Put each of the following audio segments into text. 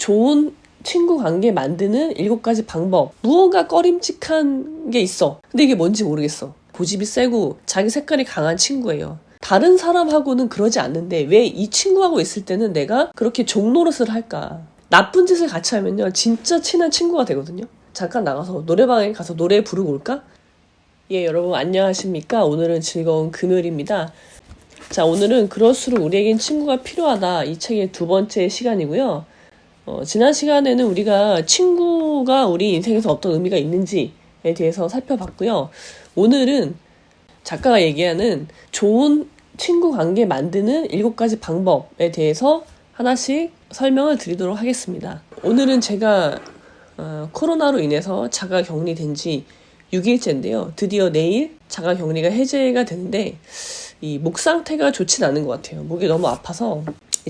좋은 친구 관계 만드는 7가지 방법. 무언가 꺼림칙한 게 있어. 근데 이게 뭔지 모르겠어. 고집이 세고 자기 색깔이 강한 친구예요. 다른 사람하고는 그러지 않는데 왜 이 친구하고 있을 때는 내가 그렇게 종노릇을 할까? 나쁜 짓을 같이 하면요 진짜 친한 친구가 되거든요. 잠깐 나가서 노래방에 가서 노래 부르고 올까? 예, 여러분 안녕하십니까? 오늘은 즐거운 금요일입니다. 자, 오늘은 그럴수록 우리에겐 친구가 필요하다, 이 책의 2번째 시간이고요. 지난 시간에는 우리가 친구가 우리 인생에서 어떤 의미가 있는지에 대해서 살펴봤고요. 오늘은 작가가 얘기하는 좋은 친구 관계 만드는 7가지 방법에 대해서 하나씩 설명을 드리도록 하겠습니다. 오늘은 제가 코로나로 인해서 자가 격리된 지 6일째인데요. 드디어 내일 자가 격리가 해제가 되는데 이 목 상태가 좋진 않은 것 같아요. 목이 너무 아파서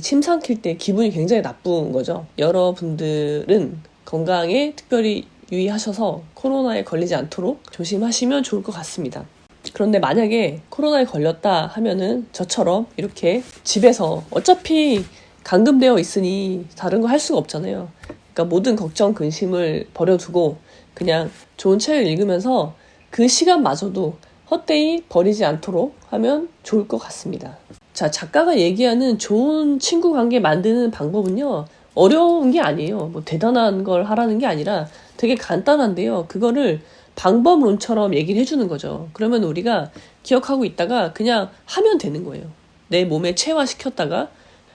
침 삼킬 때 기분이 굉장히 나쁜 거죠. 여러분들은 건강에 특별히 유의하셔서 코로나에 걸리지 않도록 조심하시면 좋을 것 같습니다. 그런데 만약에 코로나에 걸렸다 하면은 저처럼 이렇게 집에서 어차피 감금되어 있으니 다른 거 할 수가 없잖아요. 그러니까 모든 걱정, 근심을 버려두고 그냥 좋은 책을 읽으면서 그 시간마저도 헛되이 버리지 않도록 하면 좋을 것 같습니다. 자, 작가가 얘기하는 좋은 친구 관계 만드는 방법은요, 어려운 게 아니에요. 뭐 대단한 걸 하라는 게 아니라 되게 간단한데요. 그거를 방법론처럼 얘기를 해주는 거죠. 그러면 우리가 기억하고 있다가 그냥 하면 되는 거예요. 내 몸에 체화시켰다가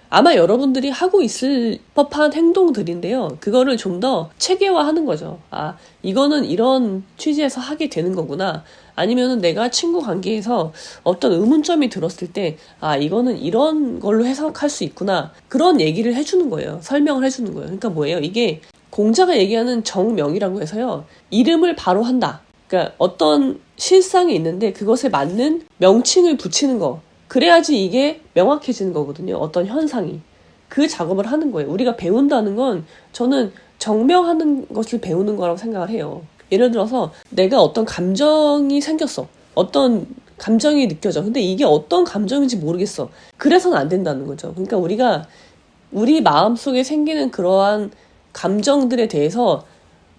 아마 여러분들이 하고 있을 법한 행동들인데요. 그거를 좀 더 체계화하는 거죠. 아, 이거는 이런 취지에서 하게 되는 거구나. 아니면은 내가 친구 관계에서 어떤 의문점이 들었을 때, 아, 이거는 이런 걸로 해석할 수 있구나. 그런 얘기를 해주는 거예요. 설명을 해주는 거예요. 그러니까 뭐예요? 이게 공자가 얘기하는 정명이라고 해서요. 이름을 바로 한다. 그러니까 어떤 실상이 있는데 그것에 맞는 명칭을 붙이는 거. 그래야지 이게 명확해지는 거거든요. 어떤 현상이. 그 작업을 하는 거예요. 우리가 배운다는 건 저는 정명하는 것을 배우는 거라고 생각을 해요. 예를 들어서 내가 어떤 감정이 생겼어. 어떤 감정이 느껴져. 근데 이게 어떤 감정인지 모르겠어. 그래서는 안 된다는 거죠. 그러니까 우리가 우리 마음속에 생기는 그러한 감정들에 대해서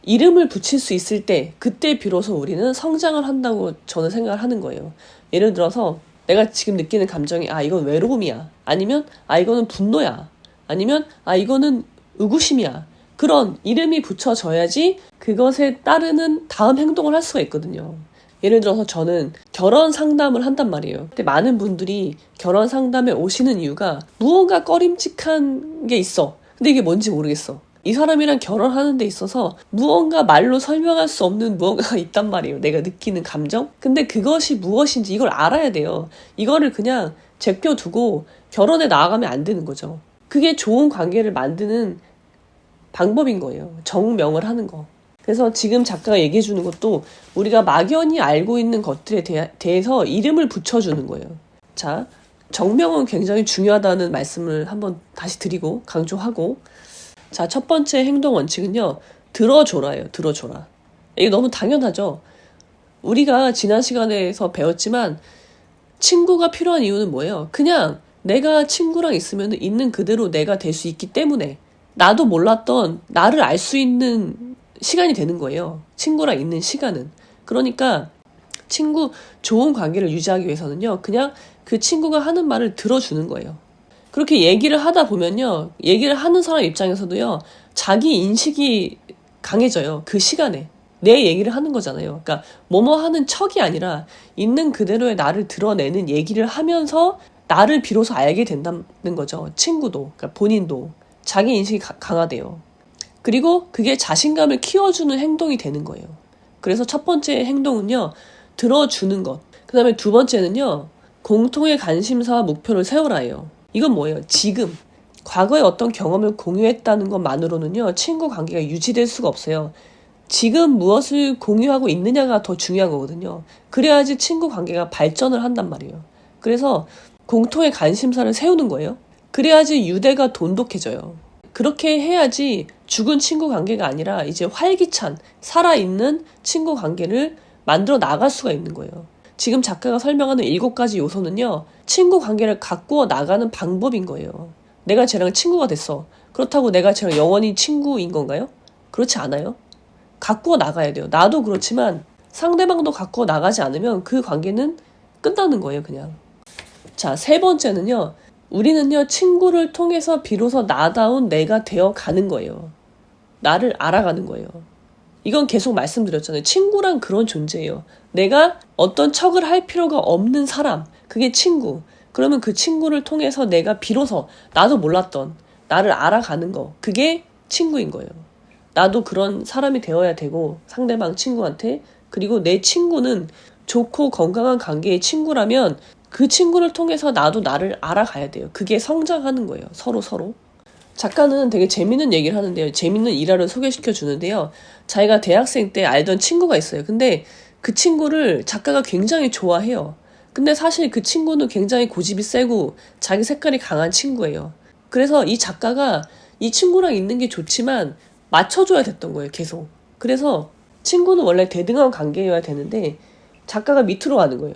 이름을 붙일 수 있을 때 그때 비로소 우리는 성장을 한다고 저는 생각을 하는 거예요. 예를 들어서 내가 지금 느끼는 감정이 아, 이건 외로움이야. 아니면 아, 이거는 분노야. 아니면 아, 이거는 의구심이야. 그런 이름이 붙여져야지 그것에 따르는 다음 행동을 할 수가 있거든요. 예를 들어서 저는 결혼 상담을 한단 말이에요. 근데 많은 분들이 결혼 상담에 오시는 이유가 무언가 꺼림칙한 게 있어. 근데 이게 뭔지 모르겠어. 이 사람이랑 결혼하는 데 있어서 무언가 말로 설명할 수 없는 무언가가 있단 말이에요. 내가 느끼는 감정? 근데 그것이 무엇인지 이걸 알아야 돼요. 이거를 그냥 제껴두고 결혼에 나아가면 안 되는 거죠. 그게 좋은 관계를 만드는 방법인 거예요. 정명을 하는 거. 그래서 지금 작가가 얘기해 주는 것도 우리가 막연히 알고 있는 것들에 대해서 이름을 붙여주는 거예요. 자, 정명은 굉장히 중요하다는 말씀을 한번 다시 드리고 강조하고, 자, 첫 번째 행동 원칙은요, 들어줘라예요. 들어줘라. 이게 너무 당연하죠. 우리가 지난 시간에서 배웠지만 친구가 필요한 이유는 뭐예요? 그냥 내가 친구랑 있으면 있는 그대로 내가 될 수 있기 때문에 나도 몰랐던 나를 알 수 있는 시간이 되는 거예요. 친구랑 있는 시간은. 그러니까 좋은 관계를 유지하기 위해서는요, 그냥 그 친구가 하는 말을 들어주는 거예요. 그렇게 얘기를 하다 보면요, 얘기를 하는 사람 입장에서도요, 자기 인식이 강해져요. 그 시간에. 내 얘기를 하는 거잖아요. 그러니까 뭐뭐 하는 척이 아니라 있는 그대로의 나를 드러내는 얘기를 하면서 나를 비로소 알게 된다는 거죠. 친구도, 그러니까 본인도. 자기 인식이 강하대요. 그리고 그게 자신감을 키워주는 행동이 되는 거예요. 그래서 첫 번째 행동은요, 들어주는 것. 그 다음에 두 번째는요, 공통의 관심사와 목표를 세우라예요. 이건 뭐예요? 지금. 과거의 어떤 경험을 공유했다는 것만으로는요, 친구 관계가 유지될 수가 없어요. 지금 무엇을 공유하고 있느냐가 더 중요한 거거든요. 그래야지 친구 관계가 발전을 한단 말이에요. 그래서 공통의 관심사를 세우는 거예요. 그래야지 유대가 돈독해져요. 그렇게 해야지 죽은 친구 관계가 아니라 이제 활기찬, 살아있는 친구 관계를 만들어 나갈 수가 있는 거예요. 지금 작가가 설명하는 7가지 요소는요, 친구 관계를 가꾸어 나가는 방법인 거예요. 내가 쟤랑 친구가 됐어. 그렇다고 내가 쟤랑 영원히 친구인 건가요? 그렇지 않아요. 갖고 나가야 돼요. 나도 그렇지만 상대방도 갖고 나가지 않으면 그 관계는 끝나는 거예요, 그냥. 자, 세 번째는요. 우리는요, 친구를 통해서 비로소 나다운 내가 되어 가는 거예요. 나를 알아가는 거예요. 이건 계속 말씀드렸잖아요. 친구란 그런 존재예요. 내가 어떤 척을 할 필요가 없는 사람, 그게 친구. 그러면 그 친구를 통해서 내가 비로소 나도 몰랐던 나를 알아가는 거, 그게 친구인 거예요. 나도 그런 사람이 되어야 되고, 상대방 친구한테. 그리고 내 친구는 좋고 건강한 관계의 친구라면 그 친구를 통해서 나도 나를 알아가야 돼요. 그게 성장하는 거예요. 서로. 작가는 되게 재밌는 얘기를 하는데요. 재밌는 일화를 소개시켜 주는데요. 자기가 대학생 때 알던 친구가 있어요. 근데 그 친구를 작가가 굉장히 좋아해요. 근데 사실 그 친구는 굉장히 고집이 세고 자기 색깔이 강한 친구예요. 그래서 이 작가가 이 친구랑 있는 게 좋지만 맞춰줘야 됐던 거예요. 계속. 그래서 친구는 원래 대등한 관계여야 되는데 작가가 밑으로 가는 거예요.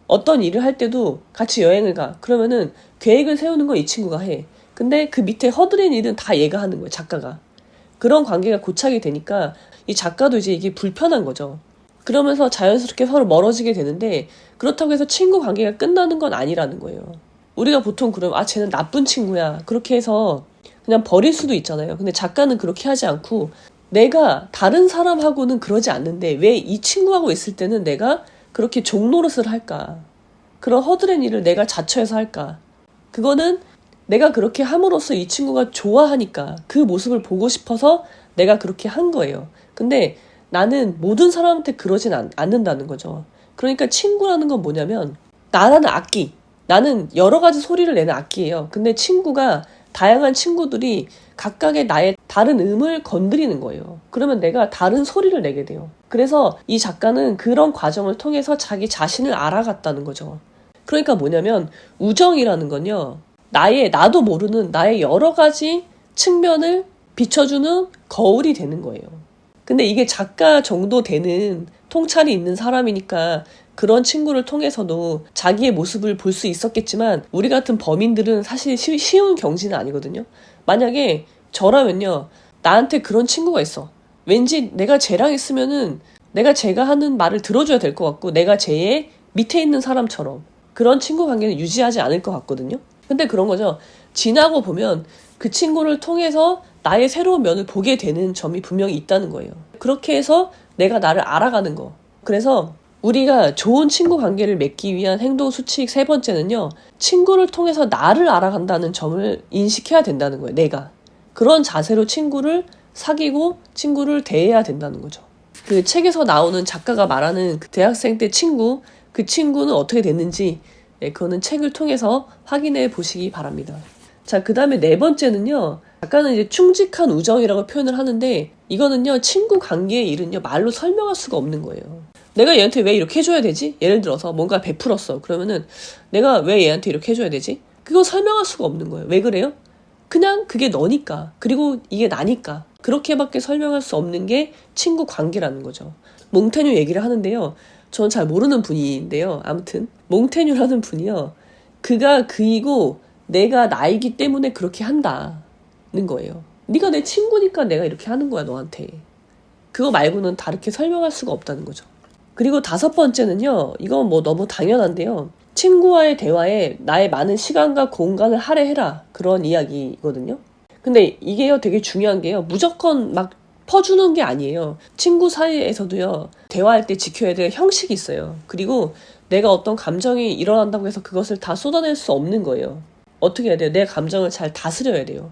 어떤 일을 할 때도 같이 여행을 가. 그러면은 계획을 세우는 건 이 친구가 해. 근데 그 밑에 허드렛 일은 다 얘가 하는 거예요. 작가가. 그런 관계가 고착이 되니까 이 작가도 이제 이게 불편한 거죠. 그러면서 자연스럽게 서로 멀어지게 되는데 그렇다고 해서 친구 관계가 끝나는 건 아니라는 거예요. 우리가 보통 그러면 쟤는 나쁜 친구야. 그렇게 해서 그냥 버릴 수도 있잖아요. 근데 작가는 그렇게 하지 않고 내가 다른 사람하고는 그러지 않는데 왜 이 친구하고 있을 때는 내가 그렇게 종노릇을 할까? 그런 허드렛 일을 내가 자처해서 할까? 그거는 내가 그렇게 함으로써 이 친구가 좋아하니까 그 모습을 보고 싶어서 내가 그렇게 한 거예요. 근데 나는 모든 사람한테 그러진 않는다는 거죠. 그러니까 친구라는 건 뭐냐면 나라는 악기. 나는 여러 가지 소리를 내는 악기예요. 근데 친구가 다양한 친구들이 각각의 나의 다른 음을 건드리는 거예요. 그러면 내가 다른 소리를 내게 돼요. 그래서 이 작가는 그런 과정을 통해서 자기 자신을 알아갔다는 거죠. 그러니까 뭐냐면 우정이라는 건요. 나도 모르는 나의 여러 가지 측면을 비춰주는 거울이 되는 거예요. 근데 이게 작가 정도 되는 통찰이 있는 사람이니까 그런 친구를 통해서도 자기의 모습을 볼 수 있었겠지만 우리 같은 범인들은 사실 쉬운 경지는 아니거든요. 만약에 저라면요. 나한테 그런 친구가 있어. 왠지 내가 쟤랑 있으면은 내가 쟤가 하는 말을 들어줘야 될 것 같고 내가 쟤의 밑에 있는 사람처럼 그런 친구 관계는 유지하지 않을 것 같거든요. 근데 그런 거죠. 지나고 보면 그 친구를 통해서 나의 새로운 면을 보게 되는 점이 분명히 있다는 거예요. 그렇게 해서 내가 나를 알아가는 거. 그래서 우리가 좋은 친구 관계를 맺기 위한 행동 수칙 세 번째는요. 친구를 통해서 나를 알아간다는 점을 인식해야 된다는 거예요. 내가. 그런 자세로 친구를 사귀고 친구를 대해야 된다는 거죠. 그 책에서 나오는 작가가 말하는 그 대학생 때 친구, 그 친구는 어떻게 됐는지 그거는 책을 통해서 확인해 보시기 바랍니다. 자, 그 다음에 네 번째는요. 작가는 이제 충직한 우정이라고 표현을 하는데 이거는요. 친구 관계의 일은요. 말로 설명할 수가 없는 거예요. 내가 얘한테 왜 이렇게 해줘야 되지? 예를 들어서 뭔가 베풀었어. 그러면은 내가 왜 얘한테 이렇게 해줘야 되지? 그거 설명할 수가 없는 거예요. 왜 그래요? 그냥 그게 너니까. 그리고 이게 나니까. 그렇게밖에 설명할 수 없는 게 친구 관계라는 거죠. 몽테뉴 얘기를 하는데요. 전 잘 모르는 분인데요. 아무튼 몽테뉴라는 분이요. 그가 그이고 내가 나이기 때문에 그렇게 한다는 거예요. 네가 내 친구니까 내가 이렇게 하는 거야 너한테. 그거 말고는 다르게 설명할 수가 없다는 거죠. 그리고 다섯 번째는요. 이건 뭐 너무 당연한데요. 친구와의 대화에 나의 많은 시간과 공간을 할애해라. 그런 이야기거든요. 근데 이게요 되게 중요한 게요. 무조건 막 퍼주는 게 아니에요. 친구 사이에서도요. 대화할 때 지켜야 될 형식이 있어요. 그리고 내가 어떤 감정이 일어난다고 해서 그것을 다 쏟아낼 수 없는 거예요. 어떻게 해야 돼요? 내 감정을 잘 다스려야 돼요.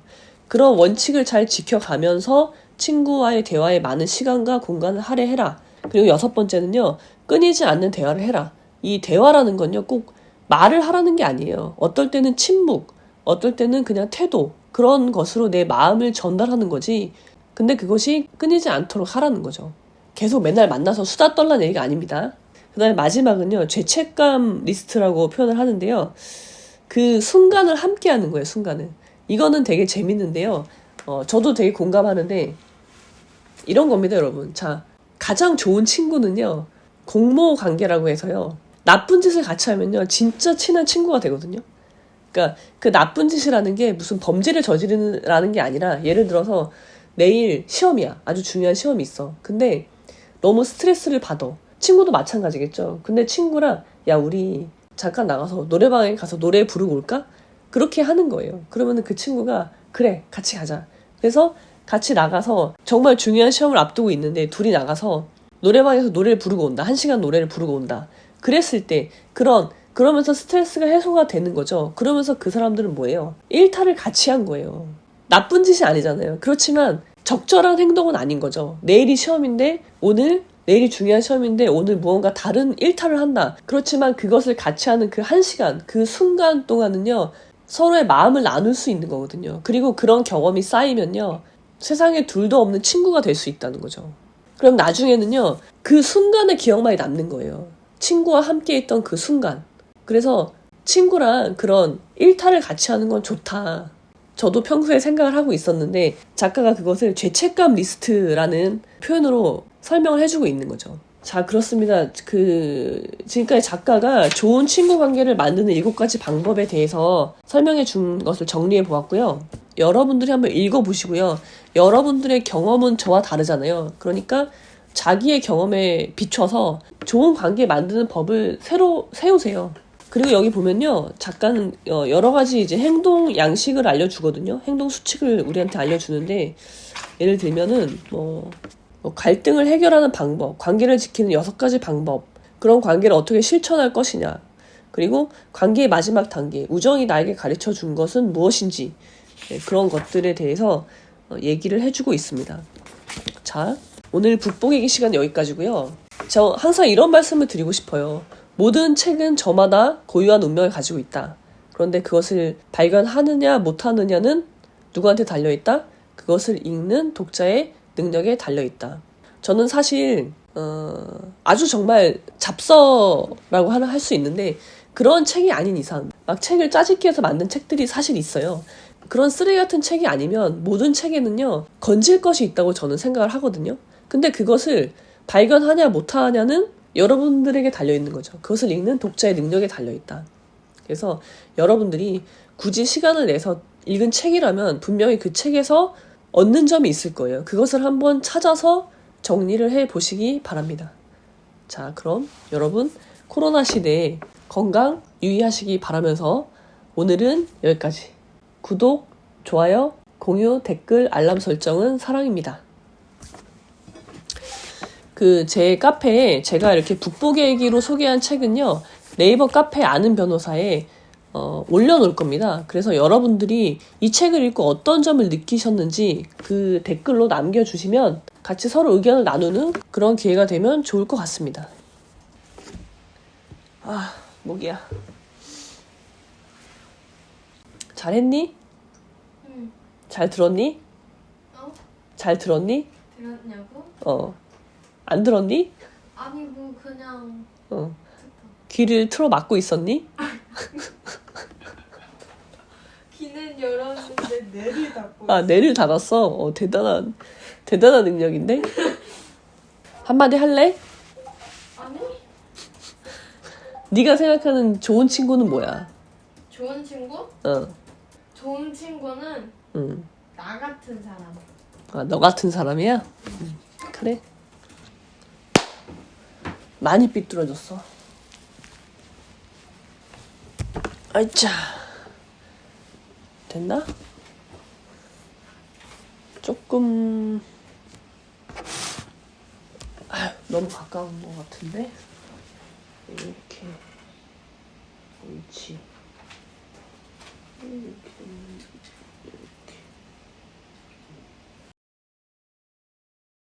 그런 원칙을 잘 지켜가면서 친구와의 대화에 많은 시간과 공간을 할애해라. 그리고 여섯 번째는요. 끊이지 않는 대화를 해라. 이 대화라는 건요. 꼭 말을 하라는 게 아니에요. 어떨 때는 침묵, 어떨 때는 그냥 태도, 그런 것으로 내 마음을 전달하는 거지. 근데 그것이 끊이지 않도록 하라는 거죠. 계속 맨날 만나서 수다 떨라는 얘기가 아닙니다. 그 다음에 마지막은요. 죄책감 리스트라고 표현을 하는데요. 그 순간을 함께 하는 거예요. 순간을. 이거는 되게 재밌는데요. 저도 되게 공감하는데 이런 겁니다. 여러분. 자, 가장 좋은 친구는요. 공모 관계라고 해서요. 나쁜 짓을 같이 하면요. 진짜 친한 친구가 되거든요. 그러니까 그 나쁜 짓이라는 게 무슨 범죄를 저지르라는 게 아니라 예를 들어서 내일 시험이야. 아주 중요한 시험이 있어. 근데 너무 스트레스를 받아. 친구도 마찬가지겠죠. 근데 친구랑 야 우리 잠깐 나가서 노래방에 가서 노래 부르고 올까? 그렇게 하는 거예요. 그러면은 그 친구가 그래 같이 가자. 그래서 같이 나가서 정말 중요한 시험을 앞두고 있는데 둘이 나가서 노래방에서 노래를 부르고 온다. 1시간 노래를 부르고 온다. 그랬을 때 그러면서 스트레스가 해소가 되는 거죠. 그러면서 그 사람들은 뭐예요? 일탈을 같이 한 거예요. 나쁜 짓이 아니잖아요. 그렇지만 적절한 행동은 아닌 거죠. 내일이 시험인데 내일이 중요한 시험인데 오늘 무언가 다른 일탈을 한다. 그렇지만 그것을 같이 하는 그 1시간, 그 순간 동안은요. 서로의 마음을 나눌 수 있는 거거든요. 그리고 그런 경험이 쌓이면요. 세상에 둘도 없는 친구가 될 수 있다는 거죠. 그럼 나중에는요. 그 순간의 기억만이 남는 거예요. 친구와 함께 있던 그 순간. 그래서 친구랑 그런 일탈을 같이 하는 건 좋다. 저도 평소에 생각을 하고 있었는데 작가가 그것을 죄책감 리스트라는 표현으로 설명을 해주고 있는 거죠. 자, 그렇습니다. 지금까지 작가가 좋은 친구 관계를 만드는 7가지 방법에 대해서 설명해 준 것을 정리해 보았고요. 여러분들이 한번 읽어보시고요. 여러분들의 경험은 저와 다르잖아요. 그러니까 자기의 경험에 비춰서 좋은 관계 만드는 법을 새로 세우세요. 그리고 여기 보면요. 작가는 여러 가지 이제 행동 양식을 알려주거든요. 행동 수칙을 우리한테 알려주는데 예를 들면은 갈등을 해결하는 방법, 관계를 지키는 6가지 방법, 그런 관계를 어떻게 실천할 것이냐, 그리고 관계의 마지막 단계, 우정이 나에게 가르쳐 준 것은 무엇인지, 그런 것들에 대해서 얘기를 해주고 있습니다. 자, 오늘 북보기기 시간 여기까지고요. 저 항상 이런 말씀을 드리고 싶어요. 모든 책은 저마다 고유한 운명을 가지고 있다. 그런데 그것을 발견하느냐 못하느냐는 누구한테 달려있다? 그것을 읽는 독자의 능력에 달려있다. 저는 사실 아주 정말 잡서라고 할 수 있는데 그런 책이 아닌 이상 막 책을 짜집기 해서 만든 책들이 사실 있어요. 그런 쓰레기 같은 책이 아니면 모든 책에는요 건질 것이 있다고 저는 생각을 하거든요. 근데 그것을 발견하냐 못하냐는 여러분들에게 달려있는 거죠. 그것을 읽는 독자의 능력에 달려있다. 그래서 여러분들이 굳이 시간을 내서 읽은 책이라면 분명히 그 책에서 얻는 점이 있을 거예요. 그것을 한번 찾아서 정리를 해보시기 바랍니다. 자, 그럼 여러분 코로나 시대에 건강 유의하시기 바라면서 오늘은 여기까지. 구독, 좋아요, 공유, 댓글, 알람 설정은 사랑입니다. 제 카페에 제가 이렇게 북보계기로 소개한 책은요. 네이버 카페 아는 변호사에 올려놓을 겁니다. 그래서 여러분들이 이 책을 읽고 어떤 점을 느끼셨는지 그 댓글로 남겨주시면 같이 서로 의견을 나누는 그런 기회가 되면 좋을 것 같습니다. 아, 목이야. 잘했니? 응. 잘 들었니? 잘 들었니? 들었냐고? 안 들었니? 아니 뭐 그냥 귀를 틀어 막고 있었니? 귀는 열었는데 뇌를 닫고 아, 뇌를 닫았어? 대단한 능력인데? 한마디 할래? 아니? 네가 생각하는 좋은 친구는 뭐야? 좋은 친구? 좋은 친구는 나 같은 사람. 아, 너 같은 사람이야? 그래. 많이 삐뚤어졌어. 아이차. 됐나? 조금 너무 가까운 것 같은데? 이렇게 옳지. 이렇게